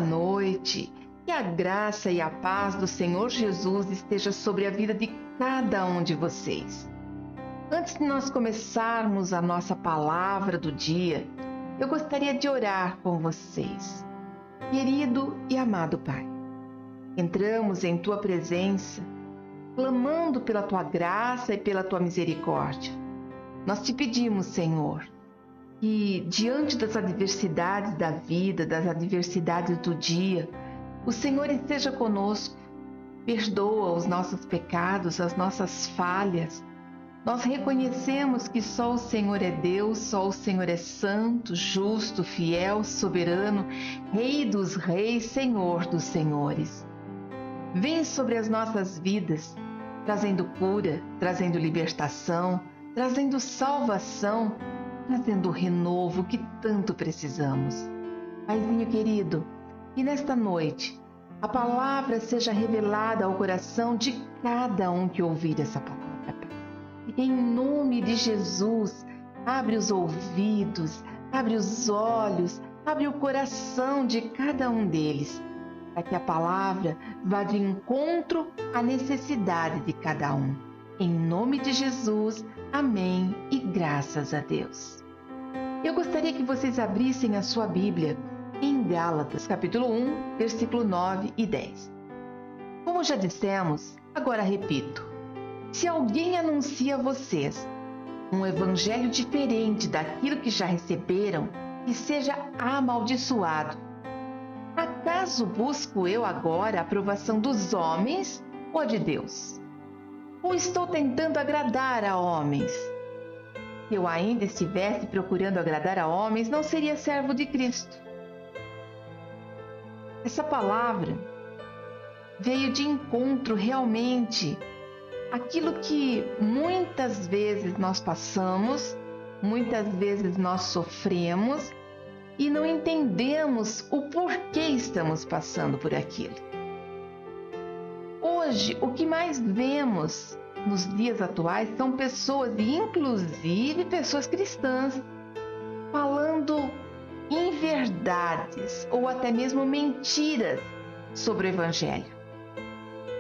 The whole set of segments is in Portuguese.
noite. Que a graça e a paz do Senhor Jesus esteja sobre a vida de cada um de vocês. Antes de nós começarmos a nossa palavra do dia, eu gostaria de orar com vocês. Querido e amado Pai, entramos em Tua presença, clamando pela Tua graça e pela Tua misericórdia. Nós te pedimos, Senhor, que diante das adversidades da vida, das adversidades do dia, o Senhor esteja conosco, perdoa os nossos pecados, as nossas falhas. Nós reconhecemos que só o Senhor é Deus, só o Senhor é santo, justo, fiel, soberano, Rei dos reis, Senhor dos senhores. Vem sobre as nossas vidas, trazendo cura, trazendo libertação, trazendo salvação, trazendo o renovo que tanto precisamos. Paizinho querido, que nesta noite a palavra seja revelada ao coração de cada um que ouvir essa palavra. Em nome de Jesus, abre os ouvidos, abre os olhos, abre o coração de cada um deles, para que a palavra vá de encontro à necessidade de cada um. Em nome de Jesus, amém e graças a Deus. Eu gostaria que vocês abrissem a sua Bíblia em Gálatas, capítulo 1, versículo 9 e 10. Como já dissemos, agora repito. Se alguém anuncia a vocês um evangelho diferente daquilo que já receberam, que seja amaldiçoado. Acaso busco eu agora a aprovação dos homens ou a de Deus? Ou estou tentando agradar a homens? Se eu ainda estivesse procurando agradar a homens, não seria servo de Cristo. Essa palavra veio de encontro realmente àquilo que muitas vezes nós passamos, muitas vezes nós sofremos e não entendemos o porquê estamos passando por aquilo. Hoje, o que mais vemos nos dias atuais são pessoas, inclusive pessoas cristãs, falando inverdades ou até mesmo mentiras sobre o Evangelho.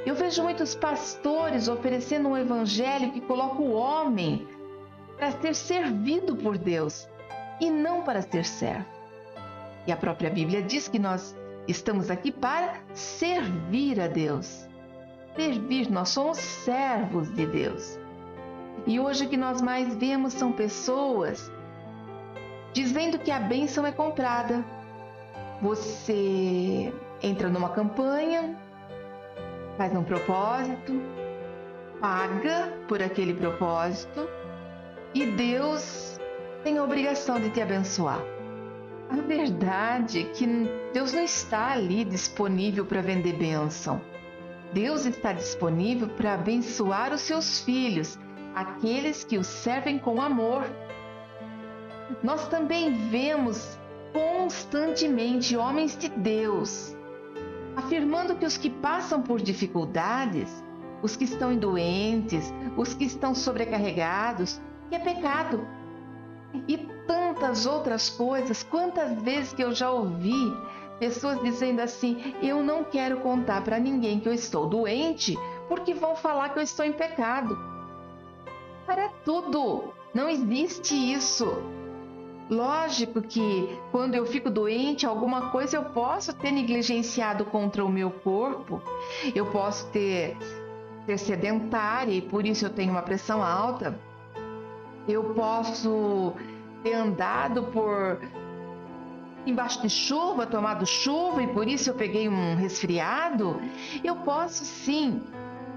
Eu vejo muitos pastores oferecendo um Evangelho que coloca o homem para ser servido por Deus e não para ser servo. E a própria Bíblia diz que nós estamos aqui para servir a Deus. Servir, nós somos servos de Deus. E hoje o que nós mais vemos são pessoas dizendo que a bênção é comprada. Você entra numa campanha, faz um propósito, paga por aquele propósito e Deus tem a obrigação de te abençoar. A verdade é que Deus não está ali disponível para vender bênção. Deus está disponível para abençoar os seus filhos, aqueles que o servem com amor. Nós também vemos constantemente homens de Deus afirmando que os que passam por dificuldades, os que estão doentes, os que estão sobrecarregados, que é pecado. E tantas outras coisas, quantas vezes que eu já ouvi pessoas dizendo assim: eu não quero contar para ninguém que eu estou doente, porque vão falar que eu estou em pecado. Para tudo, não existe isso. Lógico que quando eu fico doente, alguma coisa eu posso ter negligenciado contra o meu corpo, eu posso ser sedentária e por isso eu tenho uma pressão alta, eu posso ter andado embaixo de chuva, tomado chuva e por isso eu peguei um resfriado. Eu posso sim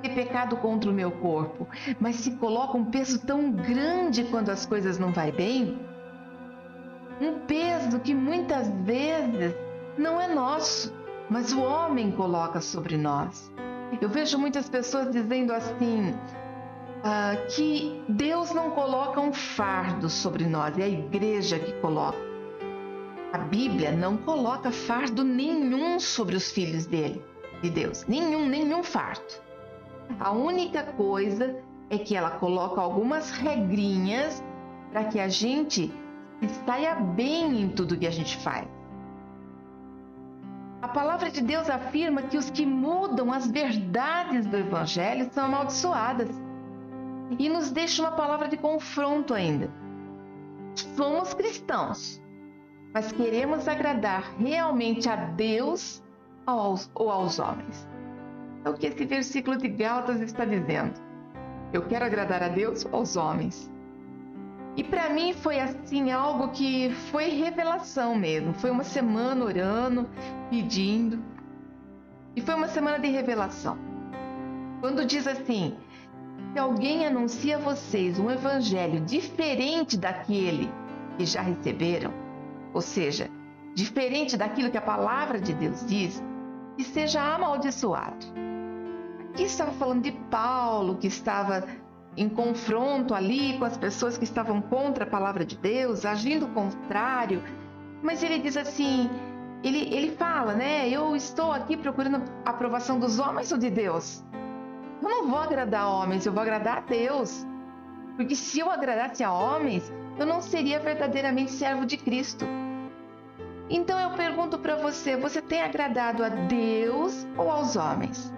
ter pecado contra o meu corpo, mas se coloca um peso tão grande quando as coisas não vai bem, um peso que muitas vezes não é nosso, mas o homem coloca sobre nós. Eu vejo muitas pessoas dizendo assim, que Deus não coloca um fardo sobre nós, é a igreja que coloca. A Bíblia não coloca fardo nenhum sobre os filhos de Deus, nenhum fardo. A única coisa é que ela coloca algumas regrinhas para que a gente saia bem em tudo que a gente faz. A palavra de Deus afirma que os que mudam as verdades do Evangelho são amaldiçoadas. E nos deixa uma palavra de confronto ainda. Somos cristãos, mas queremos agradar realmente a Deus ou aos homens. É o que esse versículo de Gálatas está dizendo. Eu quero agradar a Deus ou aos homens. E para mim foi assim, algo que foi revelação mesmo. Foi uma semana orando, pedindo. E foi uma semana de revelação. Quando diz assim, se alguém anuncia a vocês um evangelho diferente daquele que já receberam, ou seja, diferente daquilo que a palavra de Deus diz, que seja amaldiçoado. Aqui estava falando de Paulo, que estava em confronto ali com as pessoas que estavam contra a palavra de Deus, agindo contrário. Mas ele diz assim, ele fala, né? Eu estou aqui procurando a aprovação dos homens ou de Deus? Eu não vou agradar homens, eu vou agradar a Deus. Porque se eu agradasse a homens, eu não seria verdadeiramente servo de Cristo. Então eu pergunto para você, você tem agradado a Deus ou aos homens?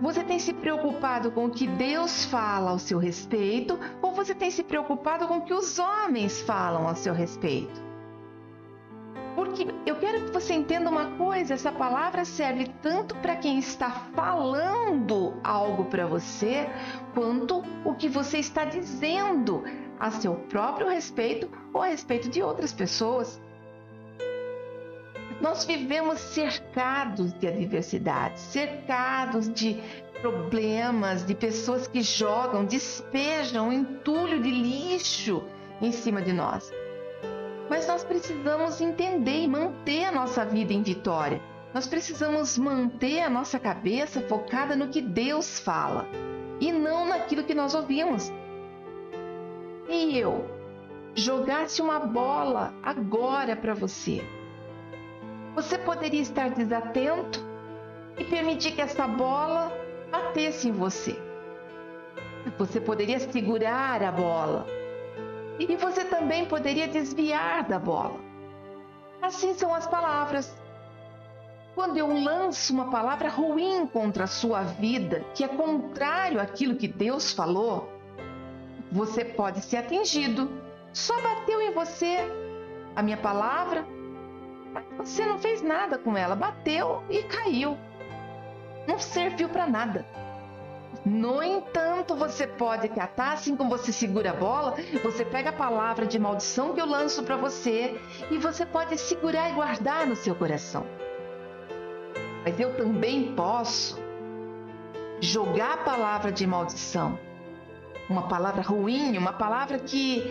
Você tem se preocupado com o que Deus fala ao seu respeito ou você tem se preocupado com o que os homens falam ao seu respeito? Porque eu quero que você entenda uma coisa, essa palavra serve tanto para quem está falando algo para você, quanto o que você está dizendo a seu próprio respeito ou a respeito de outras pessoas. Nós vivemos cercados de adversidades, cercados de problemas, de pessoas que jogam, despejam um entulho de lixo em cima de nós. Mas nós precisamos entender e manter a nossa vida em vitória. Nós precisamos manter a nossa cabeça focada no que Deus fala e não naquilo que nós ouvimos. E eu jogasse uma bola agora para você. Você poderia estar desatento e permitir que essa bola batesse em você. Você poderia segurar a bola e você também poderia desviar da bola. Assim são as palavras. Quando eu lanço uma palavra ruim contra a sua vida, que é contrário àquilo que Deus falou, você pode ser atingido. Só bateu em você a minha palavra, mas você não fez nada com ela, bateu e caiu. Não serviu para nada. No entanto, você pode catar, assim como você segura a bola, você pega a palavra de maldição que eu lanço para você e você pode segurar e guardar no seu coração. Mas eu também posso jogar a palavra de maldição, uma palavra ruim, uma palavra que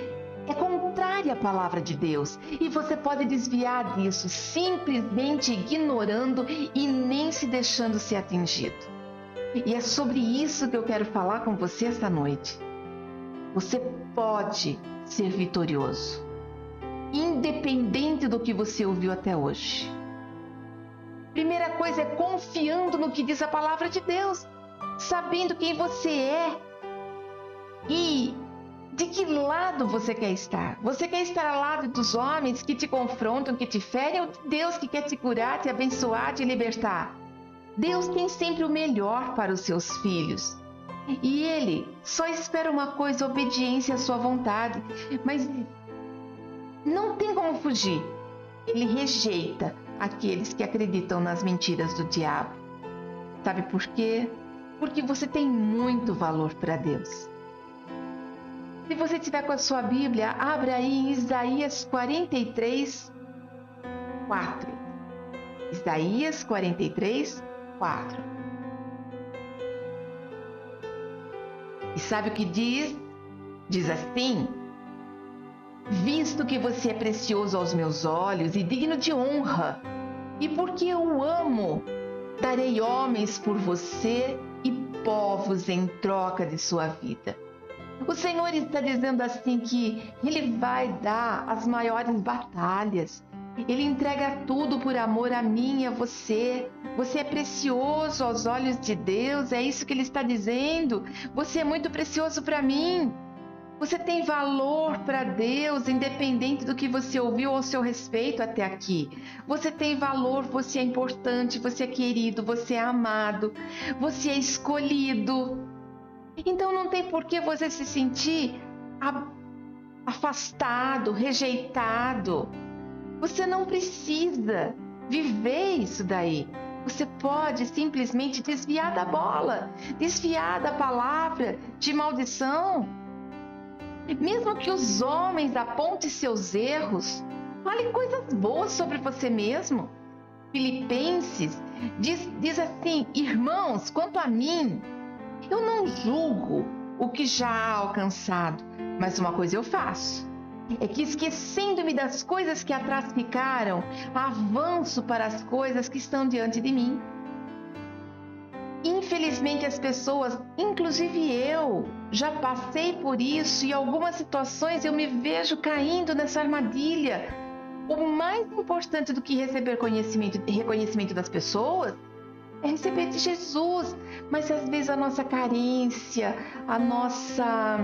é contrária à palavra de Deus. E você pode desviar disso, simplesmente ignorando e nem se deixando ser atingido. E é sobre isso que eu quero falar com você esta noite. Você pode ser vitorioso, independente do que você ouviu até hoje. Primeira coisa é confiando no que diz a palavra de Deus, sabendo quem você é e de que lado você quer estar. Você quer estar ao lado dos homens que te confrontam, que te ferem, ou de Deus que quer te curar, te abençoar, te libertar? Deus tem sempre o melhor para os seus filhos. E Ele só espera uma coisa, obediência à sua vontade. Mas não tem como fugir. Ele rejeita aqueles que acreditam nas mentiras do diabo. Sabe por quê? Porque você tem muito valor para Deus. Se você tiver com a sua Bíblia, abra aí em Isaías 43, 4. Isaías 43, 4. E sabe o que diz? Diz assim: visto que você é precioso aos meus olhos e digno de honra, e porque eu o amo, darei homens por você e povos em troca de sua vida. O Senhor está dizendo assim que Ele vai dar as maiores batalhas. Ele entrega tudo por amor a mim e a você. Você é precioso aos olhos de Deus, é isso que Ele está dizendo. Você é muito precioso para mim. Você tem valor para Deus, independente do que você ouviu ao seu respeito até aqui. Você tem valor, você é importante, você é querido, você é amado, você é escolhido. Então não tem por que você se sentir afastado, rejeitado. Você não precisa viver isso daí. Você pode simplesmente desviar da bola, desviar da palavra de maldição. Mesmo que os homens apontem seus erros, fale coisas boas sobre você mesmo. Filipenses diz assim: irmãos, quanto a mim, eu não julgo o que já há alcançado, mas uma coisa eu faço, é que esquecendo-me das coisas que atrás ficaram, avanço para as coisas que estão diante de mim. Infelizmente as pessoas, inclusive eu, já passei por isso e em algumas situações eu me vejo caindo nessa armadilha. O mais importante do que receber reconhecimento das pessoas é receber de Jesus, mas às vezes a nossa carência, a nossa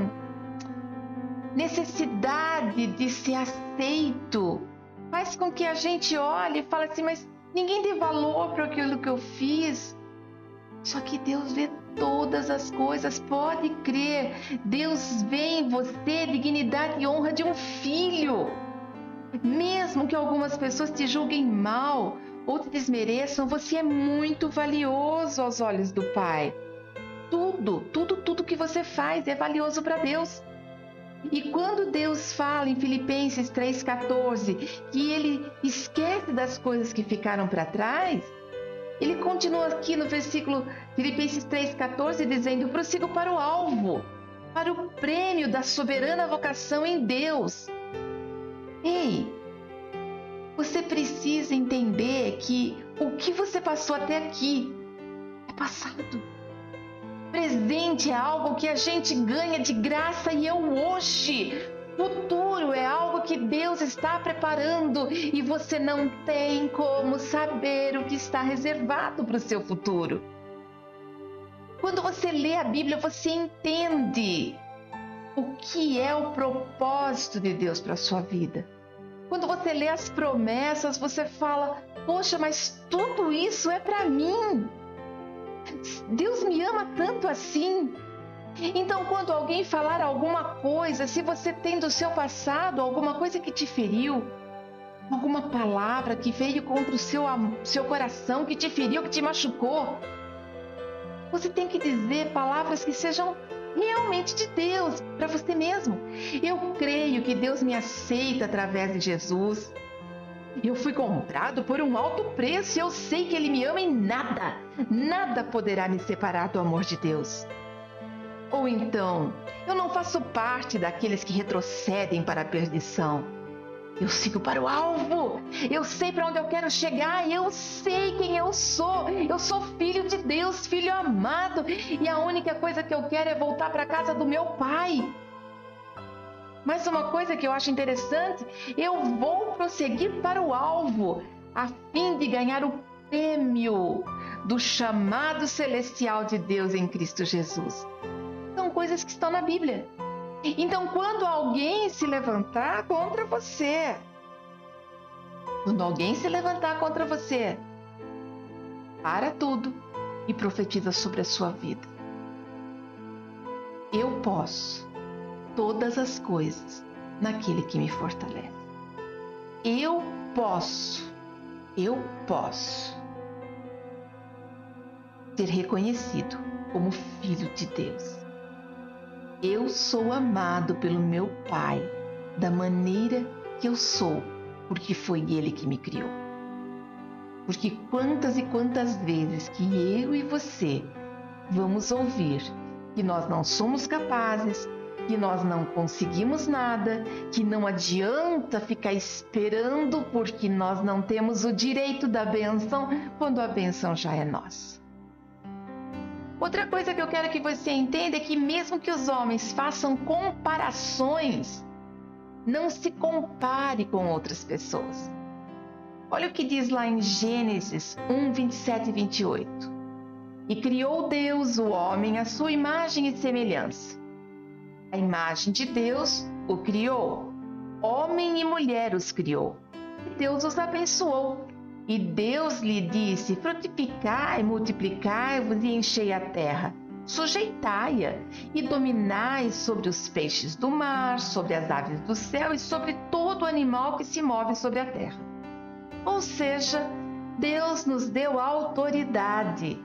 necessidade de ser aceito faz com que a gente olhe e fale assim: mas ninguém dê valor para aquilo que eu fiz. Só que Deus vê todas as coisas, pode crer. Deus vê em você dignidade e honra de um filho. Mesmo que algumas pessoas te julguem mal ou te desmereçam, você é muito valioso aos olhos do Pai. Tudo que você faz é valioso para Deus. E quando Deus fala em Filipenses 3,14 que Ele esquece das coisas que ficaram para trás, Ele continua aqui no versículo Filipenses 3,14 dizendo: prossigo para o alvo, para o prêmio da soberana vocação em Deus. Ei, você precisa entender que o que você passou até aqui é passado. Presente é algo que a gente ganha de graça e é o hoje. Futuro é algo que Deus está preparando e você não tem como saber o que está reservado para o seu futuro. Quando você lê a Bíblia, você entende o que é o propósito de Deus para a sua vida. Quando você lê as promessas, você fala: poxa, mas tudo isso é para mim. Deus me ama tanto assim. Então, quando alguém falar alguma coisa, se você tem do seu passado alguma coisa que te feriu, alguma palavra que veio contra o seu coração, que te feriu, que te machucou, você tem que dizer palavras que sejam realmente de Deus, para você mesmo. Eu creio que Deus me aceita através de Jesus. Eu fui comprado por um alto preço e eu sei que Ele me ama e nada poderá me separar do amor de Deus. Ou então, eu não faço parte daqueles que retrocedem para a perdição. Eu sigo para o alvo, eu sei para onde eu quero chegar, eu sei quem eu sou filho de Deus, filho amado, e a única coisa que eu quero é voltar para a casa do meu Pai. Mas uma coisa que eu acho interessante, eu vou prosseguir para o alvo, a fim de ganhar o prêmio do chamado celestial de Deus em Cristo Jesus. São coisas que estão na Bíblia. Então, quando alguém se levantar contra você, para tudo e profetiza sobre a sua vida. Eu posso todas as coisas naquele que me fortalece. Eu posso ser reconhecido como filho de Deus. Eu sou amado pelo meu Pai da maneira que eu sou, porque foi Ele que me criou. Porque quantas e quantas vezes que eu e você vamos ouvir que nós não somos capazes, que nós não conseguimos nada, que não adianta ficar esperando porque nós não temos o direito da bênção, quando a bênção já é nossa. Outra coisa que eu quero que você entenda é que mesmo que os homens façam comparações, não se compare com outras pessoas. Olha o que diz lá em Gênesis 1, 27 e 28. E criou Deus o homem à sua imagem e semelhança. A imagem de Deus o criou. Homem e mulher os criou. E Deus os abençoou. E Deus lhe disse: frutificai, multiplicai-vos e enchei a terra. Sujeitai-a e dominai sobre os peixes do mar, sobre as aves do céu e sobre todo animal que se move sobre a terra. Ou seja, Deus nos deu autoridade.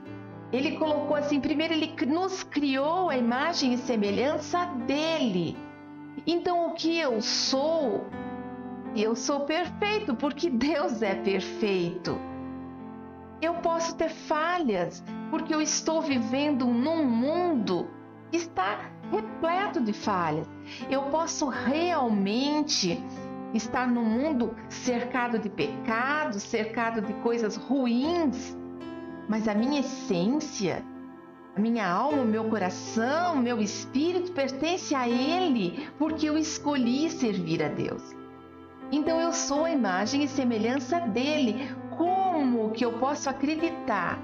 Ele colocou assim, primeiro ele nos criou a imagem e semelhança dele. Então o que eu sou perfeito porque Deus é perfeito. Eu posso ter falhas porque eu estou vivendo num mundo que está repleto de falhas. Eu posso realmente estar num mundo cercado de pecados, cercado de coisas ruins, mas a minha essência, a minha alma, o meu coração, o meu espírito pertence a Ele porque eu escolhi servir a Deus. Então eu sou a imagem e semelhança dele. Como que eu posso acreditar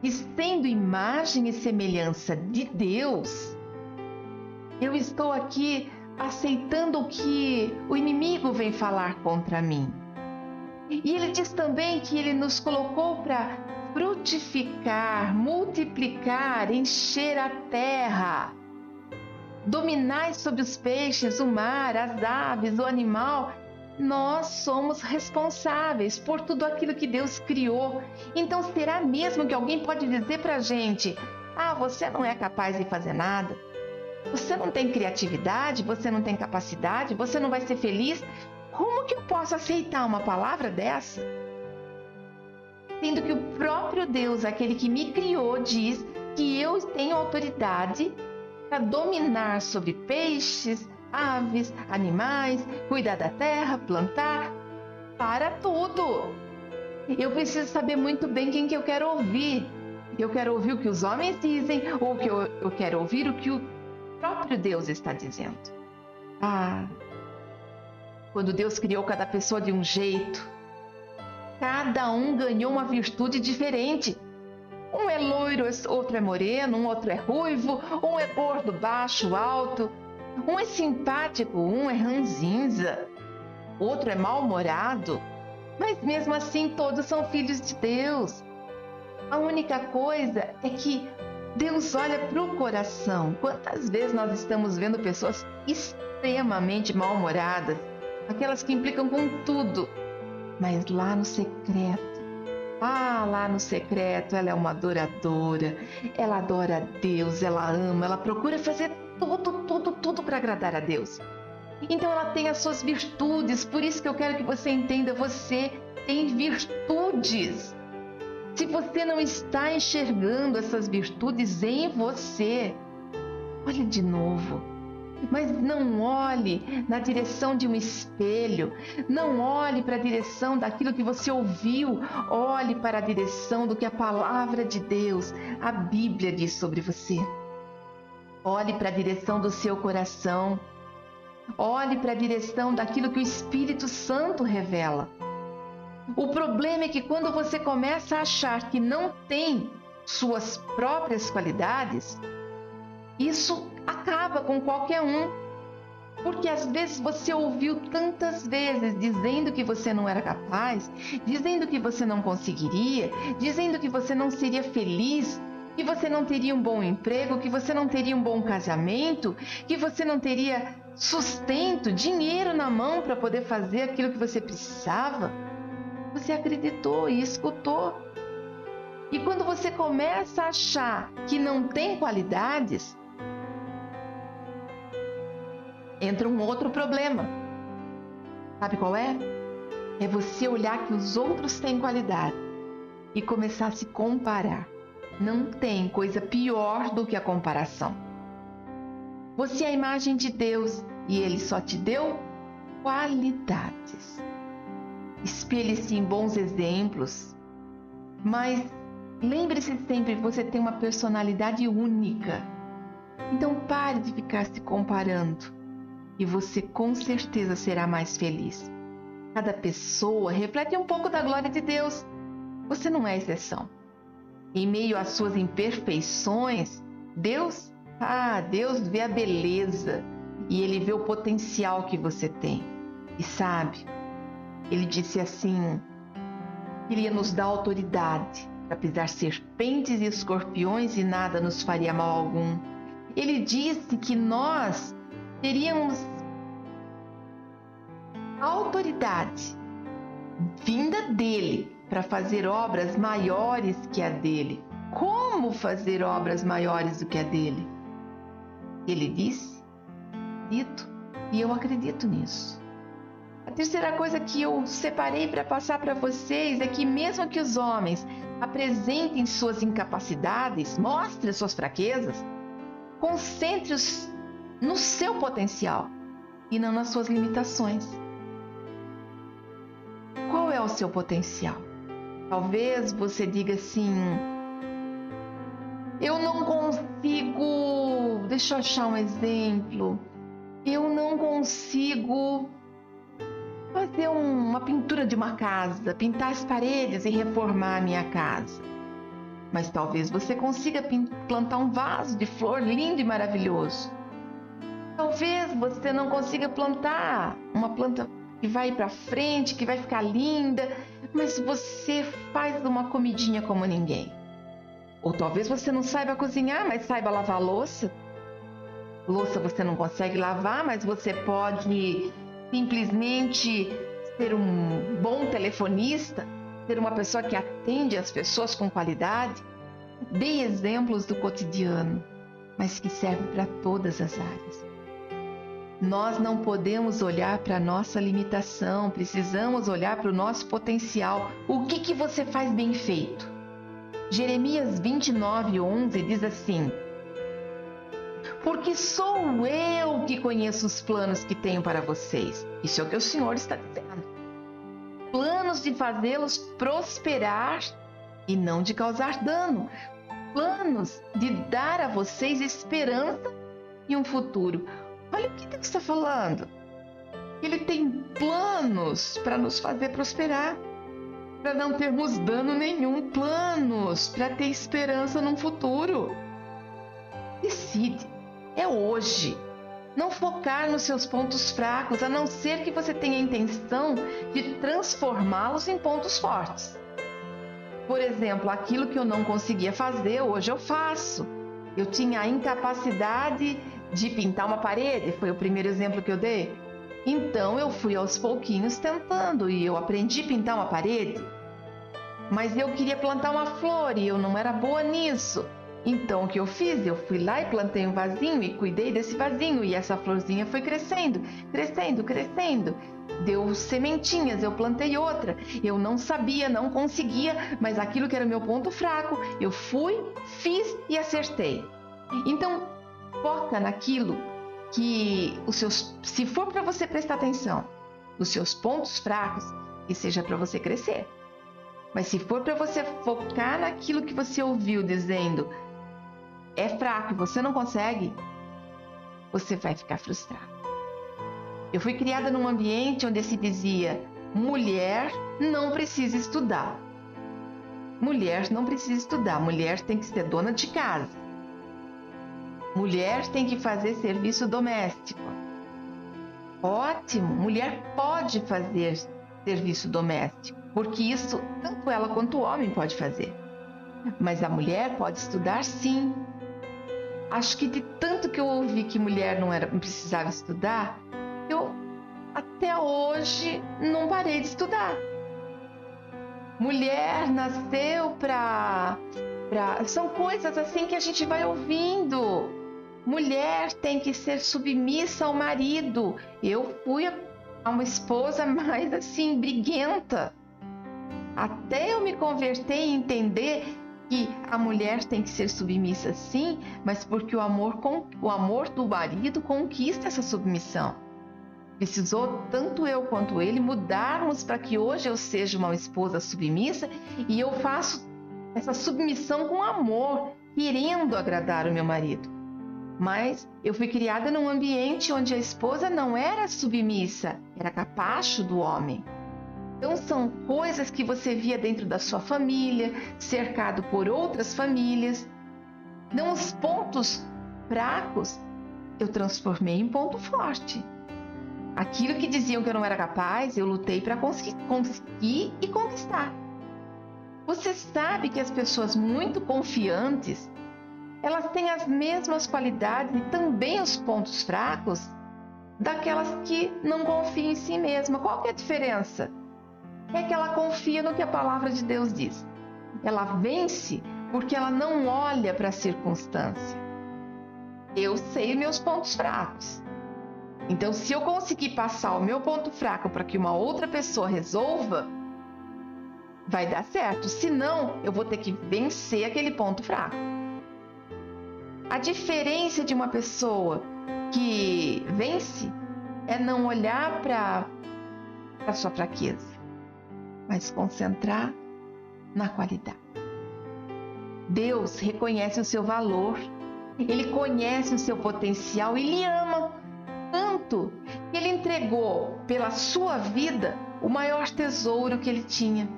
que, sendo imagem e semelhança de Deus, eu estou aqui aceitando o que o inimigo vem falar contra mim? E ele diz também que ele nos colocou para frutificar, multiplicar, encher a terra. Dominai sobre os peixes, o mar, as aves, o animal. Nós somos responsáveis por tudo aquilo que Deus criou. Então será mesmo que alguém pode dizer para a gente: você não é capaz de fazer nada? Você não tem criatividade? Você não tem capacidade? Você não vai ser feliz? Como que eu posso aceitar uma palavra dessa? Sendo que o próprio Deus, aquele que me criou, diz que eu tenho autoridade para dominar sobre peixes, aves, animais, cuidar da terra, plantar, para tudo. Eu preciso saber muito bem quem que eu quero ouvir. Eu quero ouvir o que os homens dizem ou que eu quero ouvir o que o próprio Deus está dizendo. Quando Deus criou cada pessoa de um jeito, cada um ganhou uma virtude diferente. Um é loiro, outro é moreno, um outro é ruivo, um é gordo, baixo, alto. Um é simpático, um é ranzinza, outro é mal-humorado, mas mesmo assim todos são filhos de Deus. A única coisa é que Deus olha para o coração. Quantas vezes nós estamos vendo pessoas extremamente mal-humoradas, aquelas que implicam com tudo, mas lá no secreto, lá no secreto ela é uma adoradora, ela adora a Deus, ela ama, ela procura fazer tudo para agradar a Deus. Então ela tem as suas virtudes, por isso que eu quero que você entenda, você tem virtudes. Se você não está enxergando essas virtudes em você, olhe de novo. Mas não olhe na direção de um espelho, não olhe para a direção daquilo que você ouviu, olhe para a direção do que a palavra de Deus, a Bíblia diz sobre você. Olhe para a direção do seu coração. Olhe para a direção daquilo que o Espírito Santo revela. O problema é que quando você começa a achar que não tem suas próprias qualidades, isso acaba com qualquer um. Porque às vezes você ouviu tantas vezes dizendo que você não era capaz, dizendo que você não conseguiria, dizendo que você não seria feliz, que você não teria um bom emprego, que você não teria um bom casamento, que você não teria sustento, dinheiro na mão para poder fazer aquilo que você precisava. Você acreditou e escutou. E quando você começa a achar que não tem qualidades, entra um outro problema. Sabe qual é? É você olhar que os outros têm qualidade e começar a se comparar. Não tem coisa pior do que a comparação. Você é a imagem de Deus e Ele só te deu qualidades. Espelhe-se em bons exemplos, mas lembre-se sempre que você tem uma personalidade única. Então pare de ficar se comparando e você com certeza será mais feliz. Cada pessoa reflete um pouco da glória de Deus. Você não é exceção. Em meio às suas imperfeições, Deus Deus vê a beleza e Ele vê o potencial que você tem. E sabe, Ele disse assim, que Ele ia nos dar autoridade para pisar serpentes e escorpiões e nada nos faria mal algum. Ele disse que nós teríamos autoridade vinda dele para fazer obras maiores que a dele. Como fazer obras maiores do que a dele? Ele disse, dito, e eu acredito nisso. A terceira coisa que eu separei para passar para vocês é que mesmo que os homens apresentem suas incapacidades, mostrem suas fraquezas, concentre-os no seu potencial e não nas suas limitações. Qual é o seu potencial? Talvez você diga assim, eu não consigo, deixa eu achar um exemplo, eu não consigo fazer uma pintura de uma casa, pintar as paredes e reformar a minha casa. Mas talvez você consiga plantar um vaso de flor lindo e maravilhoso. Talvez você não consiga plantar uma planta que vai para frente, que vai ficar linda, mas você faz uma comidinha como ninguém. Ou talvez você não saiba cozinhar, mas saiba lavar louça. Louça você não consegue lavar, mas você pode simplesmente ser um bom telefonista, ser uma pessoa que atende as pessoas com qualidade. Dê exemplos do cotidiano, mas que servem para todas as áreas. Nós não podemos olhar para a nossa limitação, precisamos olhar para o nosso potencial. O que você faz bem feito? Jeremias 29:11 diz assim, porque sou eu que conheço os planos que tenho para vocês. Isso é o que o Senhor está dizendo. Planos de fazê-los prosperar e não de causar dano. Planos de dar a vocês esperança e um futuro. Olha o que Deus está falando. Ele tem planos para nos fazer prosperar, para não termos dano nenhum. Planos para ter esperança num futuro. Decide. É hoje. Não focar nos seus pontos fracos, a não ser que você tenha a intenção de transformá-los em pontos fortes. Por exemplo, aquilo que eu não conseguia fazer, hoje eu faço. Eu tinha a incapacidade de pintar uma parede, foi o primeiro exemplo que eu dei. Então eu fui aos pouquinhos tentando e eu aprendi a pintar uma parede. Mas eu queria plantar uma flor e eu não era boa nisso. Então o que eu fiz? Eu fui lá e plantei um vasinho e cuidei desse vasinho e essa florzinha foi crescendo, crescendo, crescendo. Deu sementinhas, eu plantei outra. Eu não sabia, não conseguia, mas aquilo que era o meu ponto fraco, eu fui, fiz e acertei. Então, foca naquilo que se for para você prestar atenção, os seus pontos fracos, que seja para você crescer. Mas se for para você focar naquilo que você ouviu dizendo é fraco e você não consegue, você vai ficar frustrado. Eu fui criada num ambiente onde se dizia, mulher não precisa estudar. Mulher não precisa estudar, mulher tem que ser dona de casa. Mulher tem que fazer serviço doméstico. Ótimo, mulher pode fazer serviço doméstico, porque isso tanto ela quanto o homem pode fazer. Mas a mulher pode estudar sim. Acho que de tanto que eu ouvi que mulher não precisava estudar, eu até hoje não parei de estudar. Mulher nasceu para... São coisas assim que a gente vai ouvindo. Mulher tem que ser submissa ao marido. Eu fui uma esposa mais assim, briguenta. Até eu me converter e entender que a mulher tem que ser submissa sim, mas porque o amor do marido conquista essa submissão. Precisou tanto eu quanto ele mudarmos para que hoje eu seja uma esposa submissa e eu faço essa submissão com amor, querendo agradar o meu marido. Mas eu fui criada num ambiente onde a esposa não era submissa, era capacho do homem. Então são coisas que você via dentro da sua família, cercado por outras famílias. Não os pontos fracos eu transformei em ponto forte. Aquilo que diziam que eu não era capaz, eu lutei para conseguir e conquistar. Você sabe que as pessoas muito confiantes, elas têm as mesmas qualidades e também os pontos fracos daquelas que não confiam em si mesma. Qual que é a diferença? É que ela confia no que a palavra de Deus diz. Ela vence porque ela não olha para a circunstância. Eu sei meus pontos fracos. Então, se eu conseguir passar o meu ponto fraco para que uma outra pessoa resolva, vai dar certo. Se não, eu vou ter que vencer aquele ponto fraco. A diferença de uma pessoa que vence é não olhar para a sua fraqueza, mas concentrar na qualidade. Deus reconhece o seu valor, Ele conhece o seu potencial e lhe ama tanto que Ele entregou pela sua vida o maior tesouro que Ele tinha.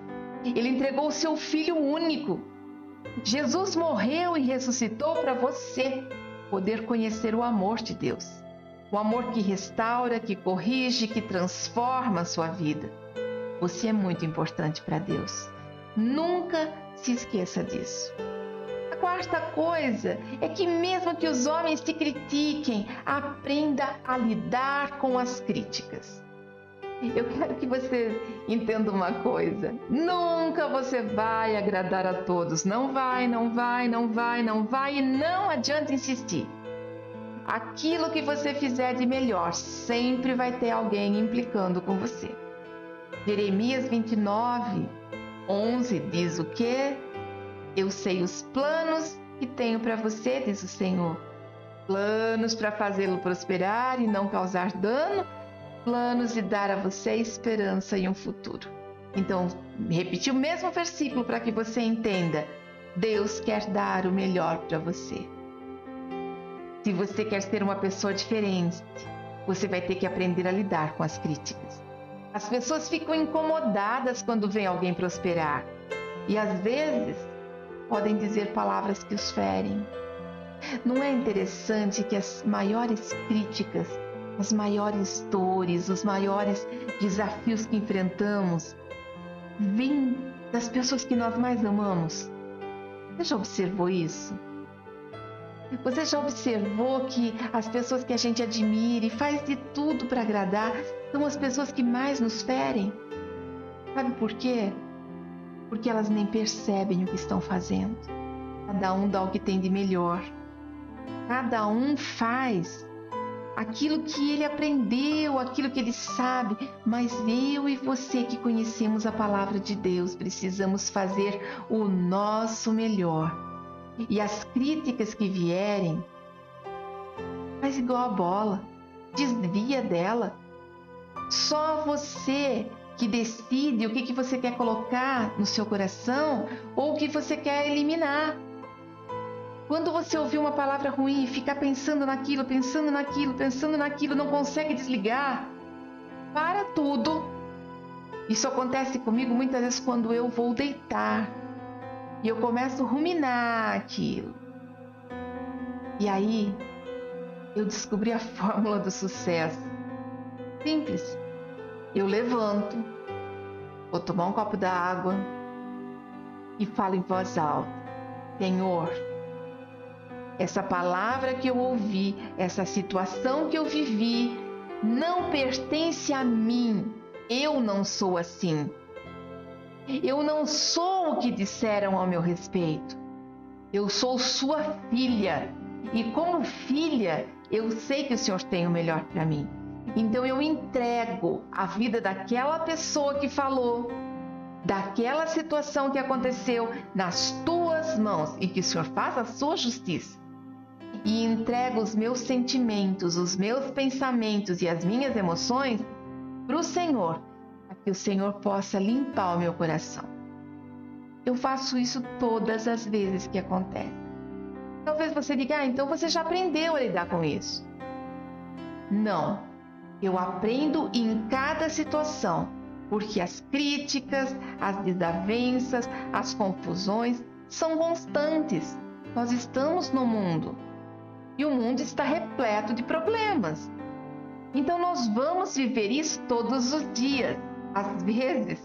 Ele entregou o seu Filho único. Jesus morreu e ressuscitou para você poder conhecer o amor de Deus. O amor que restaura, que corrige, que transforma a sua vida. Você é muito importante para Deus. Nunca se esqueça disso. A quarta coisa é que mesmo que os homens te critiquem, aprenda a lidar com as críticas. Eu quero que você entenda uma coisa. Nunca você vai agradar a todos. Não vai e não adianta insistir. Aquilo que você fizer de melhor, sempre vai ter alguém implicando com você. Jeremias 29:11 diz o quê? Eu sei os planos que tenho para você, diz o Senhor. Planos para fazê-lo prosperar e não causar dano, planos de dar a você esperança e um futuro. Então, repetir o mesmo versículo para que você entenda. Deus quer dar o melhor para você. Se você quer ser uma pessoa diferente, você vai ter que aprender a lidar com as críticas. As pessoas ficam incomodadas quando vem alguém prosperar e às vezes podem dizer palavras que os ferem. Não é interessante que as maiores críticas, as maiores dores, os maiores desafios que enfrentamos vêm das pessoas que nós mais amamos? Você já observou isso? Você já observou que as pessoas que a gente admira e faz de tudo para agradar são as pessoas que mais nos ferem? Sabe por quê? Porque elas nem percebem o que estão fazendo. Cada um dá o que tem de melhor. Cada um faz aquilo que ele aprendeu, aquilo que ele sabe. Mas eu e você que conhecemos a palavra de Deus, precisamos fazer o nosso melhor. E as críticas que vierem, faz igual a bola, desvia dela. Só você que decide o que você quer colocar no seu coração ou o que você quer eliminar. Quando você ouvir uma palavra ruim e ficar pensando naquilo, não consegue desligar, para tudo. Isso acontece comigo muitas vezes quando eu vou deitar e eu começo a ruminar aquilo. E aí eu descobri a fórmula do sucesso. Simples. Eu levanto, vou tomar um copo d'água e falo em voz alta: Senhor, essa palavra que eu ouvi, essa situação que eu vivi, não pertence a mim. Eu não sou assim. Eu não sou o que disseram ao meu respeito. Eu sou sua filha. E como filha, eu sei que o Senhor tem o melhor para mim. Então eu entrego a vida daquela pessoa que falou, daquela situação que aconteceu, nas tuas mãos, e que o Senhor faça a sua justiça. E entrego os meus sentimentos, os meus pensamentos e as minhas emoções para o Senhor, para que o Senhor possa limpar o meu coração. Eu faço isso todas as vezes que acontece. Talvez você diga: então você já aprendeu a lidar com isso. Não. Eu aprendo em cada situação, porque as críticas, as desavenças, as confusões são constantes. Nós estamos no mundo. e o mundo está repleto de problemas. Então nós vamos viver isso todos os dias. Às vezes,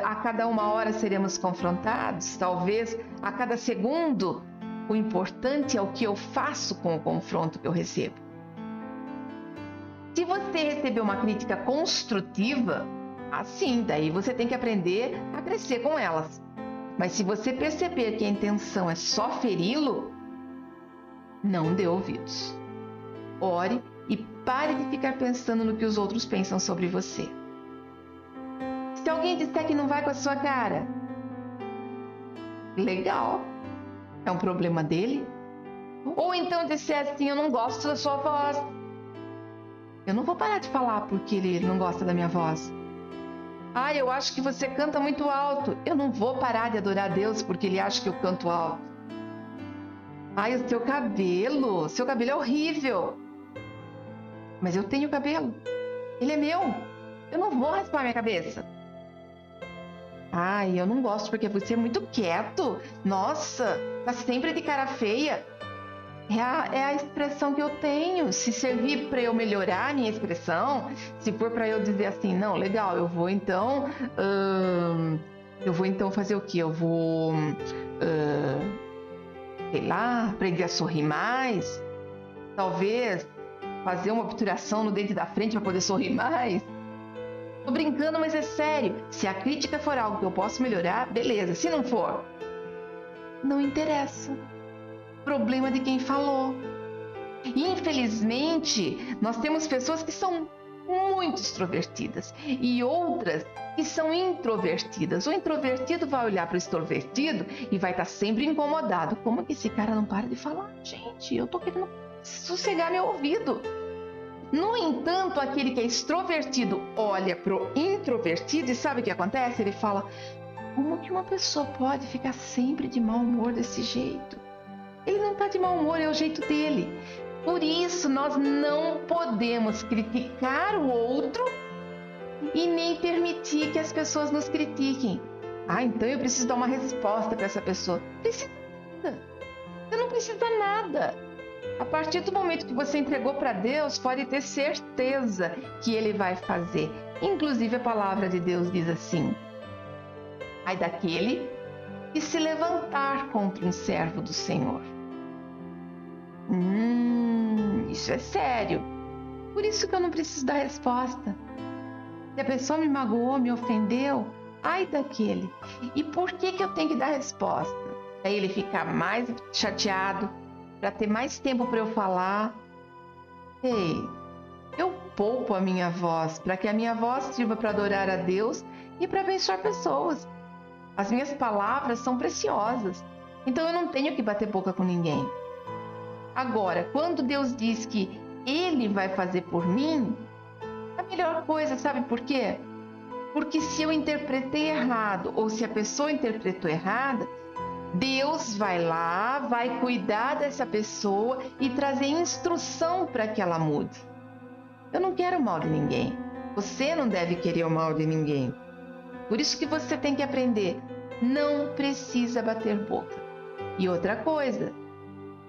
a cada 1 hora seremos confrontados, talvez a cada segundo. O importante é o que eu faço com o confronto que eu recebo. Se você receber uma crítica construtiva, assim, daí você tem que aprender a crescer com elas. Mas se você perceber que a intenção é só feri-lo, não dê ouvidos. Ore e pare de ficar pensando no que os outros pensam sobre você. Se alguém disser que não vai com a sua cara, legal, é um problema dele. Ou então disser assim, eu não gosto da sua voz. Eu não vou parar de falar porque ele não gosta da minha voz. Ah, eu acho que você canta muito alto. Eu não vou parar de adorar a Deus porque ele acha que eu canto alto. Ai, o seu cabelo é horrível. Mas eu tenho cabelo. Ele é meu. Eu não vou raspar minha cabeça. Ai, eu não gosto porque você é muito quieto. Nossa, tá sempre de cara feia. É a expressão que eu tenho. Se servir para eu melhorar a minha expressão, se for para eu dizer assim, não, legal, eu vou então fazer o quê? Eu vou, sei lá, aprender a sorrir mais. Talvez fazer uma obturação no dente da frente para poder sorrir mais. Tô brincando, mas é sério. Se a crítica for algo que eu posso melhorar, beleza. Se não for, não interessa. Problema de quem falou. Infelizmente, nós temos pessoas que são muito extrovertidas e outras que são introvertidas. O introvertido vai olhar para o extrovertido e vai estar sempre incomodado. Como que esse cara não para de falar? Gente, eu tô querendo sossegar meu ouvido. No entanto, aquele que é extrovertido olha pro introvertido e sabe o que acontece? Ele fala, como que uma pessoa pode ficar sempre de mau humor desse jeito? Ele não está de mau humor, é o jeito dele. Por isso, nós não podemos criticar o outro e nem permitir que as pessoas nos critiquem. Ah, então eu preciso dar uma resposta para essa pessoa. Precisa nada. Você não precisa nada. A partir do momento que você entregou para Deus, pode ter certeza que Ele vai fazer. Inclusive, a palavra de Deus diz assim, ai daquele que se levantar contra um servo do Senhor. Isso é sério. Por isso que eu não preciso dar resposta. Se a pessoa me magoou, me ofendeu, ai daquele. E por que eu tenho que dar resposta? Para ele ficar mais chateado, para ter mais tempo para eu falar. Ei, eu poupo a minha voz, para que a minha voz sirva para adorar a Deus e para abençoar pessoas. As minhas palavras são preciosas, então eu não tenho que bater boca com ninguém. Agora, quando Deus diz que Ele vai fazer por mim, a melhor coisa, sabe por quê? Porque se eu interpretei errado ou se a pessoa interpretou errado, Deus vai lá, vai cuidar dessa pessoa e trazer instrução para que ela mude. Eu não quero o mal de ninguém. Você não deve querer o mal de ninguém. Por isso que você tem que aprender, não precisa bater boca. E outra coisa,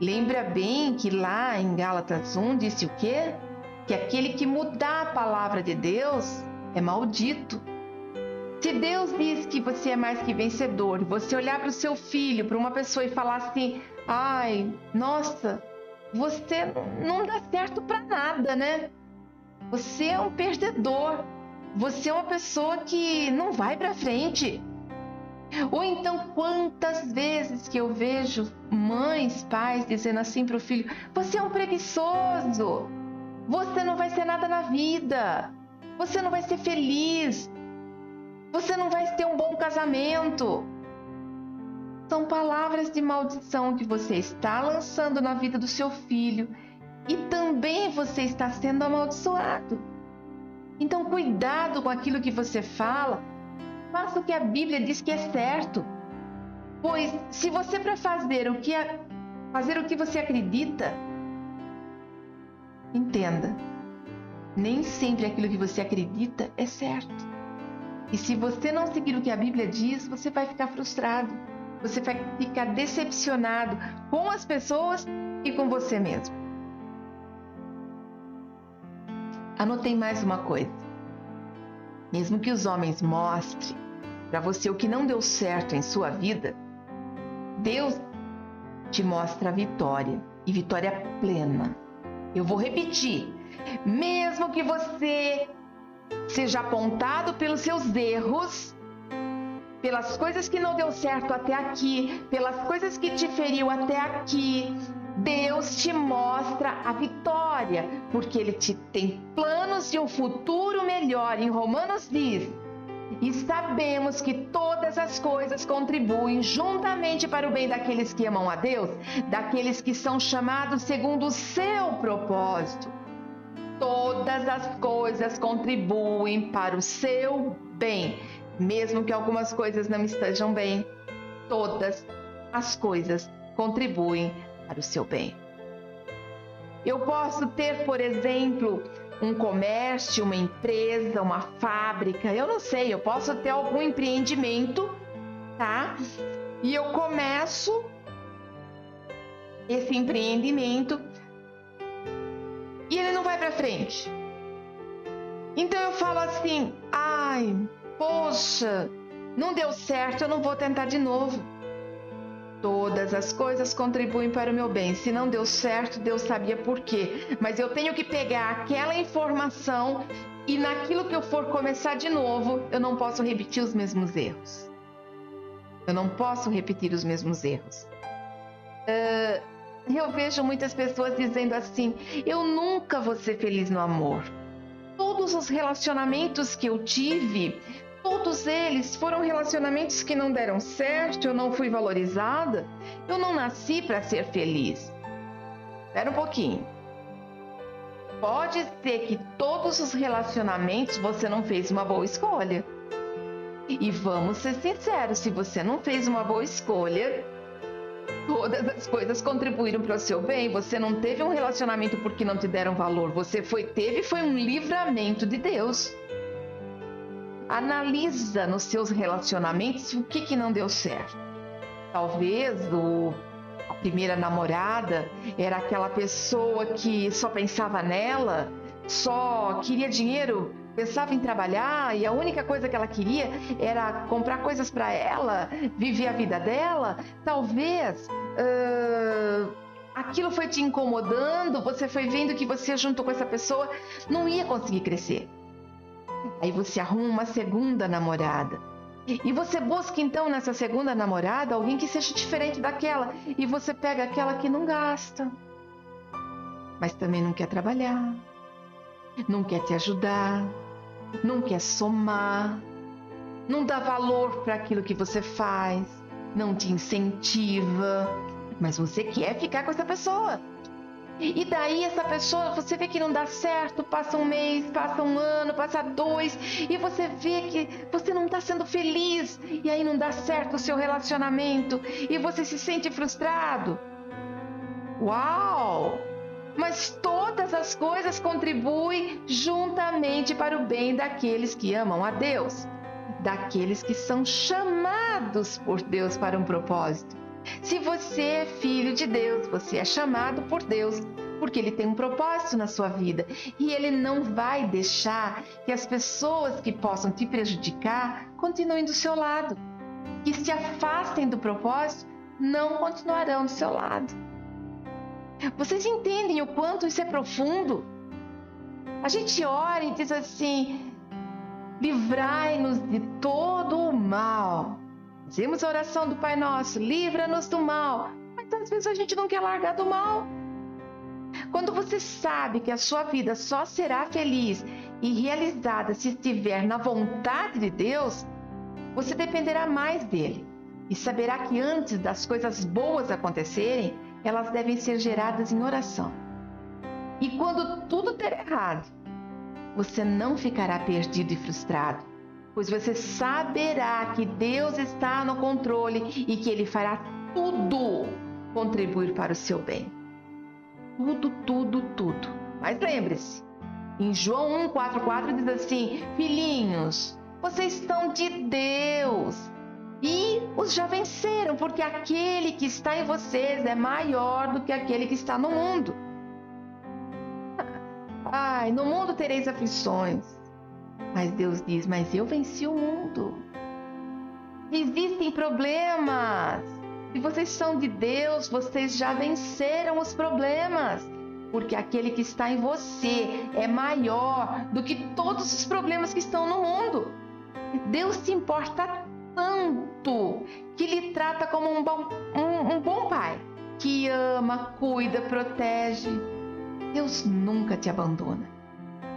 lembra bem que lá em Gálatas 1 disse o quê? Que aquele que mudar a palavra de Deus é maldito. Se Deus diz que você é mais que vencedor, você olhar para o seu filho, para uma pessoa e falar assim, ai, nossa, você não dá certo para nada, né? Você é um perdedor. Você é uma pessoa que não vai para frente. Ou então, quantas vezes que eu vejo mães, pais dizendo assim para o filho, você é um preguiçoso, você não vai ser nada na vida, você não vai ser feliz, você não vai ter um bom casamento. São palavras de maldição que você está lançando na vida do seu filho e também você está sendo amaldiçoado. Então, cuidado com aquilo que você fala, faça o que a Bíblia diz que é certo. Pois, se você para fazer o que você acredita, entenda, nem sempre aquilo que você acredita é certo. E se você não seguir o que a Bíblia diz, você vai ficar frustrado. você vai ficar decepcionado com as pessoas e com você mesmo. Anotei mais uma coisa. Mesmo que os homens mostrem para você o que não deu certo em sua vida, Deus te mostra a vitória, e vitória plena. Eu vou repetir. Mesmo que você seja apontado pelos seus erros, pelas coisas que não deu certo até aqui, pelas coisas que te feriu até aqui, Deus te mostra a vitória, porque Ele te tem planos de um futuro melhor. Em Romanos diz: e sabemos que todas as coisas contribuem juntamente para o bem daqueles que amam a Deus, daqueles que são chamados segundo o seu propósito. Todas as coisas contribuem para o seu bem, mesmo que algumas coisas não estejam bem. Todas as coisas contribuem para o seu bem. Eu posso ter, por exemplo, um comércio, uma empresa, uma fábrica, eu não sei, eu posso ter algum empreendimento, tá? E eu começo esse empreendimento e ele não vai para frente. Então eu falo assim: ai, poxa, não deu certo, eu não vou tentar de novo. Todas as coisas contribuem para o meu bem. Se não deu certo, Deus sabia por quê. Mas eu tenho que pegar aquela informação e naquilo que eu for começar de novo, eu não posso repetir os mesmos erros. Eu não posso repetir os mesmos erros. Eu vejo muitas pessoas dizendo assim: eu nunca vou ser feliz no amor. Todos os relacionamentos que eu tive, todos eles foram relacionamentos que não deram certo, eu não fui valorizada, eu não nasci para ser feliz. Espera um pouquinho. Pode ser que todos os relacionamentos você não fez uma boa escolha. E vamos ser sinceros, se você não fez uma boa escolha, todas as coisas contribuíram para o seu bem. Você não teve um relacionamento porque não te deram valor, você teve um livramento de Deus. Analisa nos seus relacionamentos o que não deu certo. Talvez a primeira namorada era aquela pessoa que só pensava nela, só queria dinheiro, pensava em trabalhar e a única coisa que ela queria era comprar coisas para ela, viver a vida dela. Talvez aquilo foi te incomodando, você foi vendo que você junto com essa pessoa não ia conseguir crescer. Aí você arruma uma segunda namorada. E você busca então nessa segunda namorada alguém que seja diferente daquela. E você pega aquela que não gasta, mas também não quer trabalhar, não quer te ajudar, não quer somar, não dá valor para aquilo que você faz, não te incentiva, mas você quer ficar com essa pessoa. E daí essa pessoa, você vê que não dá certo, passa um mês, passa um ano, passa 2, e você vê que você não está sendo feliz, e aí não dá certo o seu relacionamento, e você se sente frustrado. Uau! Mas todas as coisas contribuem juntamente para o bem daqueles que amam a Deus, daqueles que são chamados por Deus para um propósito. Se você é filho de Deus, você é chamado por Deus, porque Ele tem um propósito na sua vida. E Ele não vai deixar que as pessoas que possam te prejudicar continuem do seu lado. Que se afastem do propósito, não continuarão do seu lado. Vocês entendem o quanto isso é profundo? A gente ora e diz assim: livrai-nos de todo o mal. Fazemos a oração do Pai Nosso, livra-nos do mal. Mas às vezes a gente não quer largar do mal. Quando você sabe que a sua vida só será feliz e realizada se estiver na vontade de Deus, você dependerá mais dele e saberá que antes das coisas boas acontecerem, elas devem ser geradas em oração. E quando tudo der errado, você não ficará perdido e frustrado, pois você saberá que Deus está no controle e que Ele fará tudo contribuir para o seu bem. Tudo, tudo, tudo. Mas lembre-se, em João 1,4,4 diz assim: filhinhos, vocês são de Deus e os já venceram, porque aquele que está em vocês é maior do que aquele que está no mundo. Ai, no mundo tereis aflições, mas Deus diz, mas eu venci o mundo. Existem problemas. Se vocês são de Deus, vocês já venceram os problemas, porque aquele que está em você é maior do que todos os problemas que estão no mundo. Deus se importa tanto que lhe trata como um bom pai, que ama, cuida, protege. Deus nunca te abandona.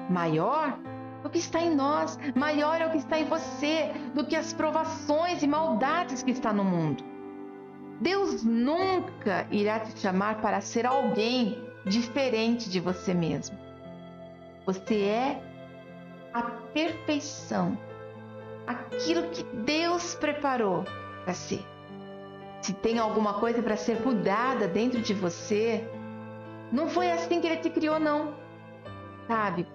Maior é o que está em nós, maior é o que está em você do que as provações e maldades que está no mundo. Deus nunca irá te chamar para ser alguém diferente de você mesmo. Você é a perfeição, aquilo que Deus preparou para ser. Se tem alguma coisa para ser cuidada dentro de você, não foi assim que Ele te criou, não. Sabe?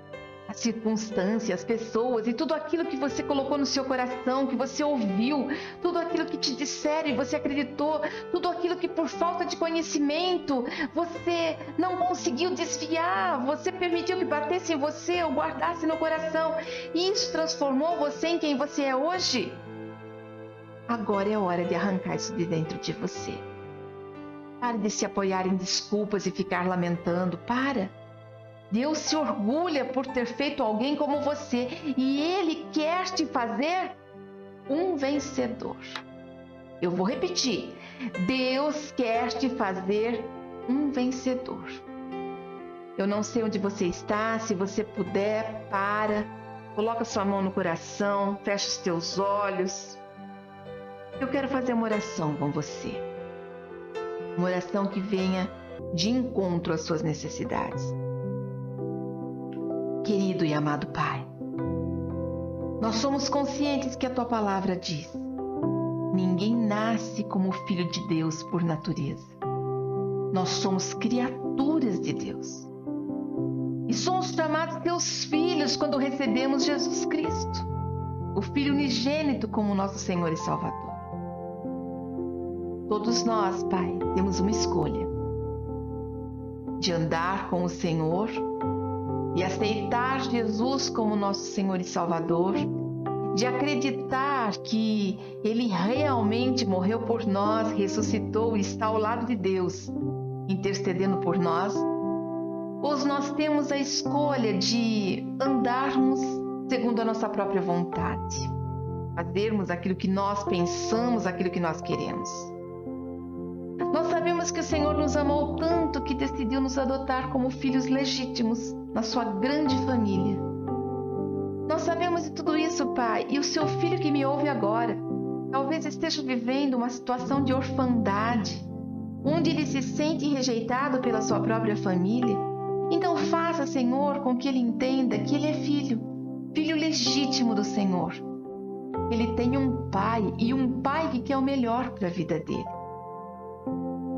As circunstâncias, as pessoas e tudo aquilo que você colocou no seu coração, que você ouviu, tudo aquilo que te disseram e você acreditou, tudo aquilo que por falta de conhecimento você não conseguiu desviar, você permitiu que batesse em você ou guardasse no coração, e isso transformou você em quem você é hoje. Agora é hora de arrancar isso de dentro de você. Pare de se apoiar em desculpas e ficar lamentando. Para! Deus se orgulha por ter feito alguém como você e Ele quer te fazer um vencedor. Eu vou repetir. Deus quer te fazer um vencedor. Eu não sei onde você está, se você puder, coloca sua mão no coração, fecha os teus olhos. Eu quero fazer uma oração com você. Uma oração que venha de encontro às suas necessidades. Querido e amado Pai, nós somos conscientes que a Tua palavra diz: ninguém nasce como filho de Deus por natureza. Nós somos criaturas de Deus. E somos chamados Teus filhos quando recebemos Jesus Cristo, o Filho unigênito como nosso Senhor e Salvador. Todos nós, Pai, temos uma escolha de andar com o Senhor e aceitar Jesus como nosso Senhor e Salvador, de acreditar que Ele realmente morreu por nós, ressuscitou e está ao lado de Deus, intercedendo por nós, ou nós temos a escolha de andarmos segundo a nossa própria vontade, fazermos aquilo que nós pensamos, aquilo que nós queremos. Nós sabemos que o Senhor nos amou tanto que decidiu nos adotar como filhos legítimos na sua grande família. Nós sabemos de tudo isso, Pai, e o seu filho que me ouve agora talvez esteja vivendo uma situação de orfandade, onde ele se sente rejeitado pela sua própria família. Então faça, Senhor, com que ele entenda que ele é filho legítimo do Senhor. Ele tem um pai, e um pai que quer o melhor para a vida dele.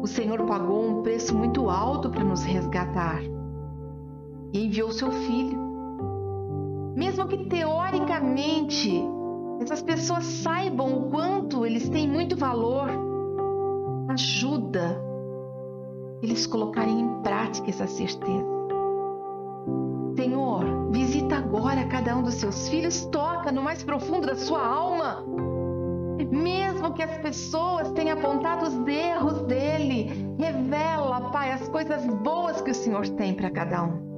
O Senhor pagou um preço muito alto para nos resgatar e enviou seu Filho. Mesmo que teoricamente essas pessoas saibam o quanto eles têm muito valor, ajuda eles colocarem em prática essa certeza. Senhor, visita agora cada um dos seus filhos, toca no mais profundo da sua alma. Mesmo que as pessoas tenham apontado os erros dele, revela, Pai, as coisas boas que o Senhor tem para cada um.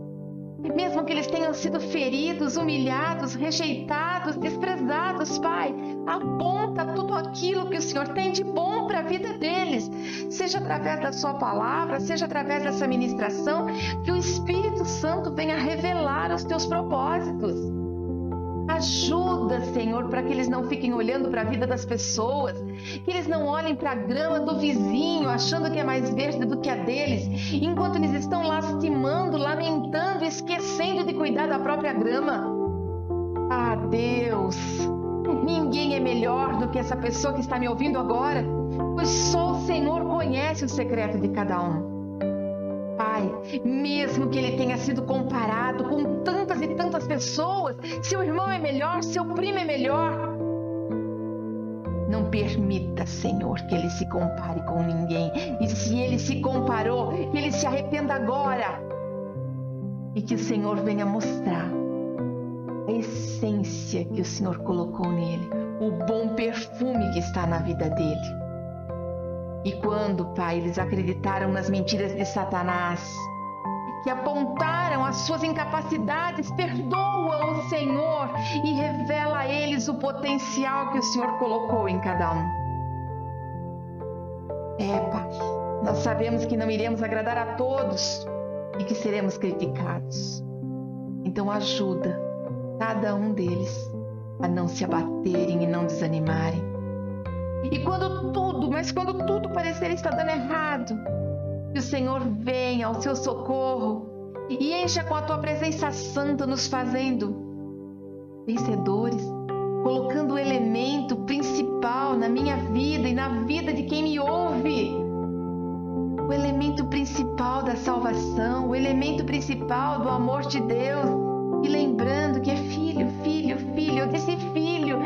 Mesmo que eles tenham sido feridos, humilhados, rejeitados, desprezados, Pai, aponta tudo aquilo que o Senhor tem de bom para a vida deles, seja através da sua palavra, seja através dessa ministração, que o Espírito Santo venha revelar os teus propósitos. Ajuda, Senhor, para que eles não fiquem olhando para a vida das pessoas, que eles não olhem para a grama do vizinho, achando que é mais verde do que a deles, enquanto eles estão lastimando, lamentando, esquecendo de cuidar da própria grama. Ah, Deus, ninguém é melhor do que essa pessoa que está me ouvindo agora, pois só o Senhor conhece o secreto de cada um. Pai, mesmo que ele tenha sido comparado com tantas e tantas pessoas, seu irmão é melhor, seu primo é melhor, Não permita, Senhor, que ele se compare com ninguém. E se ele se comparou, que ele se arrependa agora. E que o Senhor venha mostrar a essência que o Senhor colocou nele, o bom perfume que está na vida dele. E quando, Pai, eles acreditaram nas mentiras de Satanás, que apontaram as suas incapacidades, perdoa o Senhor e revela a eles o potencial que o Senhor colocou em cada um. Pai, nós sabemos que não iremos agradar a todos e que seremos criticados. Então ajuda cada um deles a não se abaterem e não desanimarem. E quando tudo parecer estar dando errado, que o Senhor venha ao seu socorro e encha com a tua presença santa, nos fazendo vencedores, colocando o elemento principal na minha vida e na vida de quem me ouve. O elemento principal da salvação, o elemento principal do amor de Deus. E lembrando que é filho, eu disse filho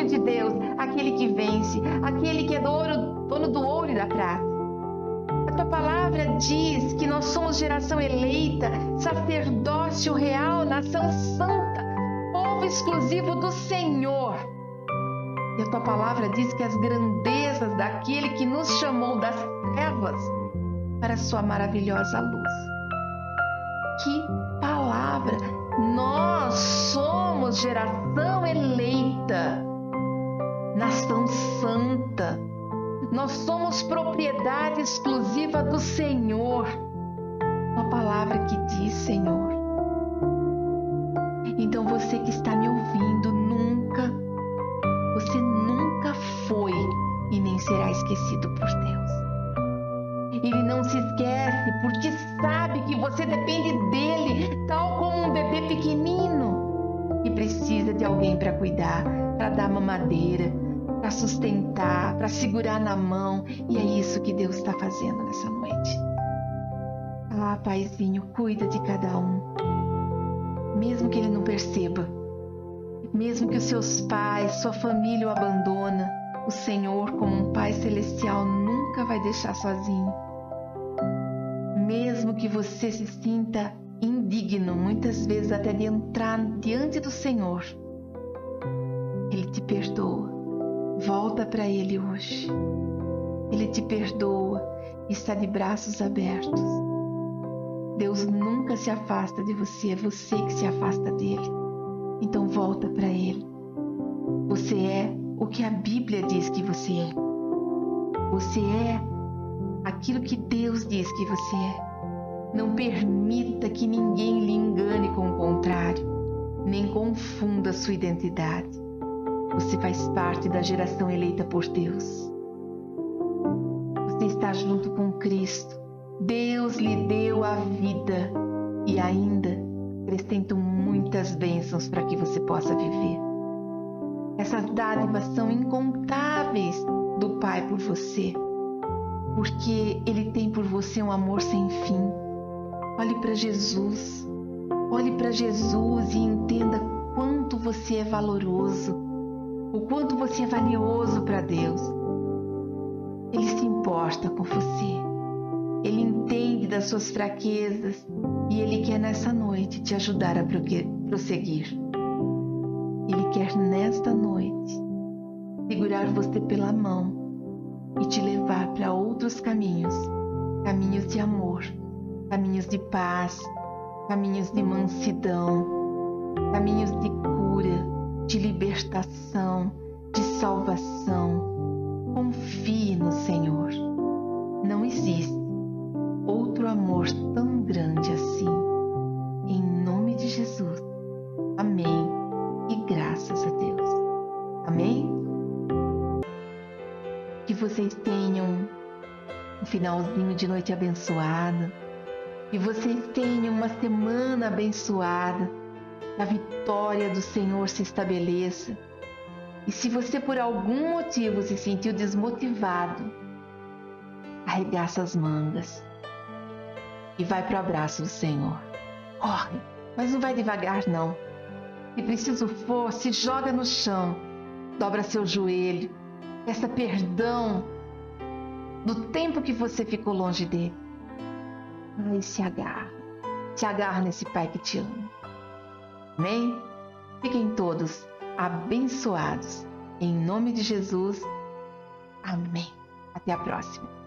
de Deus, aquele que vence, aquele que é dono do ouro e da prata. A tua palavra diz que nós somos geração eleita, sacerdócio real, nação santa, povo exclusivo do Senhor. E a tua palavra diz que as grandezas daquele que nos chamou das trevas para a sua maravilhosa luz. Que palavra! Nós somos geração eleita, nação santa. Nós somos propriedade exclusiva do Senhor. Uma palavra que diz, Senhor. Então você que está me ouvindo, você nunca foi e nem será esquecido por Deus. Ele não se esquece porque sabe que você depende dele, tal como um bebê pequenino e precisa de alguém para cuidar, para dar mamadeira, para sustentar, para segurar na mão. E é isso que Deus está fazendo nessa noite. Paizinho, cuida de cada um, mesmo que ele não perceba, mesmo que os seus pais, sua família o abandona, o Senhor, como um Pai celestial, nunca vai deixar sozinho. Mesmo que você se sinta indigno, muitas vezes até de entrar diante do Senhor, Ele te perdoa. Volta para Ele hoje. Ele te perdoa e está de braços abertos. Deus nunca se afasta de você, é você que se afasta dele. Então volta para Ele. Você é o que a Bíblia diz que você é. Você é aquilo que Deus diz que você é. Não permita que ninguém lhe engane com o contrário, nem confunda sua identidade. Você faz parte da geração eleita por Deus. Você está junto com Cristo. Deus lhe deu a vida e ainda acrescentam muitas bênçãos para que você possa viver. Essas dádivas são incontáveis do Pai por você, porque Ele tem por você um amor sem fim. Olhe para Jesus. Olhe para Jesus e entenda quanto você é valoroso, o quanto você é valioso para Deus. Ele se importa com você. Ele entende das suas fraquezas e Ele quer nessa noite te ajudar a prosseguir. Ele quer nesta noite segurar você pela mão e te levar para outros caminhos, caminhos de amor, caminhos de paz, caminhos de mansidão, caminhos de cura, de libertação, de salvação. Confie no Senhor. Não existe outro amor tão grande assim. Em nome de Jesus. Amém. E graças a Deus. Amém? Que vocês tenham um finalzinho de noite abençoado. Que vocês tenham uma semana abençoada. Que a vitória do Senhor se estabeleça. E se você por algum motivo se sentiu desmotivado, arregaça as mangas e vai para o abraço do Senhor. Corre, mas não vai devagar não. Se preciso for, se joga no chão Dobra seu joelho, peça perdão do tempo que você ficou longe dele. Ai, se agarra nesse Pai que te ama. Amém? Fiquem todos abençoados. Em nome de Jesus. Amém. Até a próxima.